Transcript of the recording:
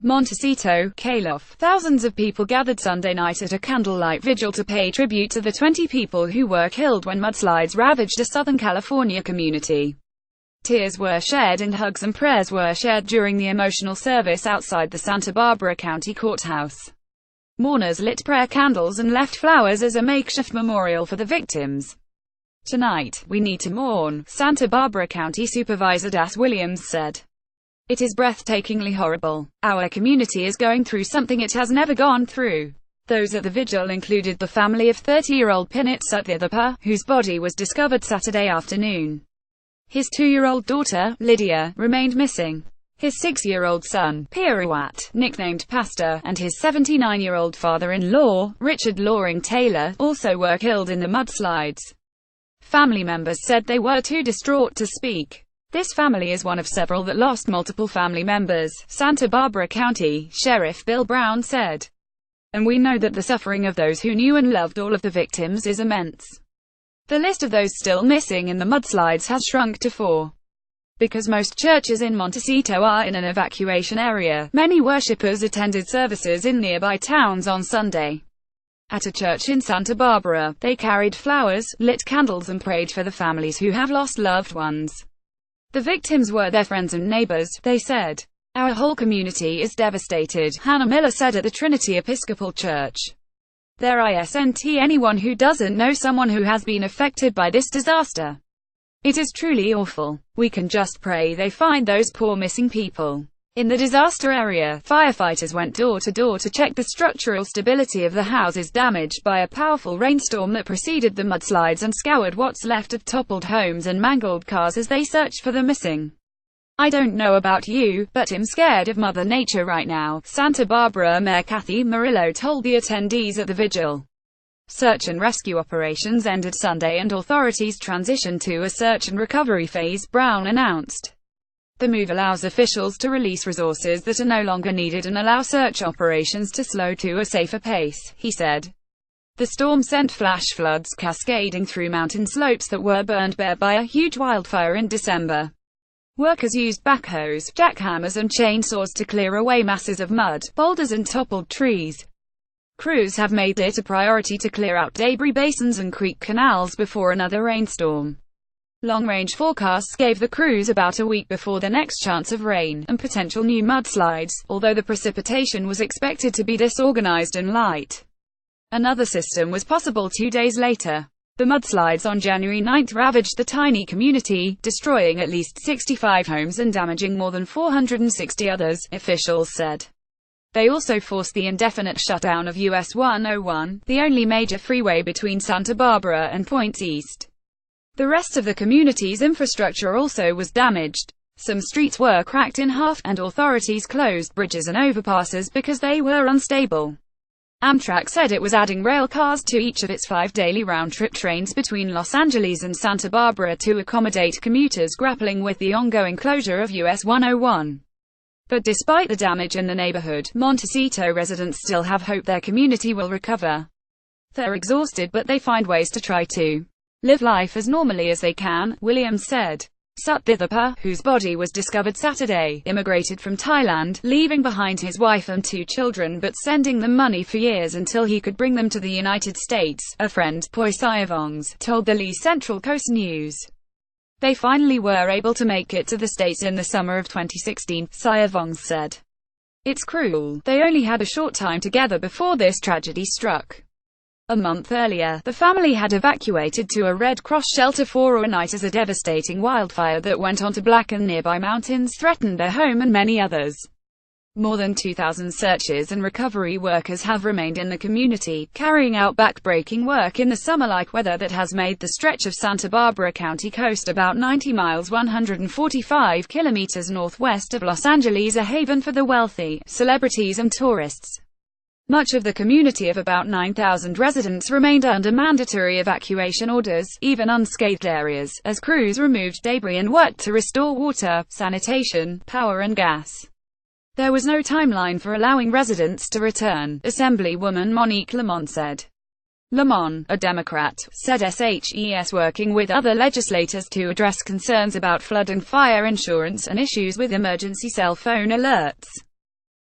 Montecito, Calif. Thousands of people gathered Sunday night at a candlelight vigil to pay tribute to the 20 people who were killed when mudslides ravaged a Southern California community. Tears were shed and hugs and prayers were shared during the emotional service outside the Santa Barbara County Courthouse. Mourners lit prayer candles and left flowers as a makeshift memorial for the victims. "Tonight, we need to mourn," Santa Barbara County Supervisor Das Williams said. "It is breathtakingly horrible. Our community is going through something it has never gone through." Those at the vigil included the family of 30-year-old Pinit Sutthithepa, whose body was discovered Saturday afternoon. His 2-year-old daughter, Lydia, remained missing. His 6-year-old son, Peerawat, nicknamed Pastor, and his 79-year-old father-in-law, Richard Loring Taylor, also were killed in the mudslides. Family members said they were too distraught to speak. "This family is one of several that lost multiple family members," Santa Barbara County Sheriff Bill Brown said. "And we know that the suffering of those who knew and loved all of the victims is immense. The list of those still missing in the mudslides has shrunk to 4. Because most churches in Montecito are in an evacuation area, many worshippers attended services in nearby towns on Sunday. At a church in Santa Barbara, they carried flowers, lit candles and prayed for the families who have lost loved ones. The victims were their friends and neighbors, they said. Our whole community is devastated, Hannah Miller said at the Trinity Episcopal Church. There isn't anyone who doesn't know someone who has been affected by this disaster. It is truly awful. We can just pray they find those poor missing people." In the disaster area, firefighters went door to door to check the structural stability of the houses damaged by a powerful rainstorm that preceded the mudslides and scoured what's left of toppled homes and mangled cars as they searched for the missing. "I don't know about you, but I'm scared of Mother Nature right now," Santa Barbara Mayor Kathy Murillo told the attendees at the vigil. Search and rescue operations ended Sunday and authorities transitioned to a search and recovery phase, Brown announced. The move allows officials to release resources that are no longer needed and allow search operations to slow to a safer pace, he said. The storm sent flash floods cascading through mountain slopes that were burned bare by a huge wildfire in December. Workers used backhoes, jackhammers and chainsaws to clear away masses of mud, boulders and toppled trees. Crews have made it a priority to clear out debris basins and creek canals before another rainstorm. Long-range forecasts gave the crews about a week before the next chance of rain, and potential new mudslides, although the precipitation was expected to be disorganized and light. Another system was possible 2 days later. The mudslides on January 9 ravaged the tiny community, destroying at least 65 homes and damaging more than 460 others, officials said. They also forced the indefinite shutdown of US 101, the only major freeway between Santa Barbara and points east. The rest of the community's infrastructure also was damaged. Some streets were cracked in half, and authorities closed bridges and overpasses because they were unstable. Amtrak said it was adding rail cars to each of its 5 daily round-trip trains between Los Angeles and Santa Barbara to accommodate commuters grappling with the ongoing closure of US 101. But despite the damage in the neighborhood, Montecito residents still have hope their community will recover. They're exhausted, but they find ways to try to live life as normally as they can, Williams said. Sutthithepa, whose body was discovered Saturday, immigrated from Thailand, leaving behind his wife and 2 children but sending them money for years until he could bring them to the United States, a friend, Poi Sayavongs, told the Lee Central Coast News. They finally were able to make it to the States in the summer of 2016, Sayavongs said. It's cruel. They only had a short time together before this tragedy struck. A month earlier, the family had evacuated to a Red Cross shelter for a night as a devastating wildfire that went on to blacken nearby mountains threatened their home and many others. More than 2,000 searches and recovery workers have remained in the community, carrying out back-breaking work in the summer-like weather that has made the stretch of Santa Barbara County coast about 90 miles 145 kilometers northwest of Los Angeles a haven for the wealthy, celebrities and tourists. Much of the community of about 9,000 residents remained under mandatory evacuation orders, even unscathed areas, as crews removed debris and worked to restore water, sanitation, power and gas. There was no timeline for allowing residents to return, Assemblywoman Monique Lamont said. Lamont, a Democrat, said SHES working with other legislators to address concerns about flood and fire insurance and issues with emergency cell phone alerts.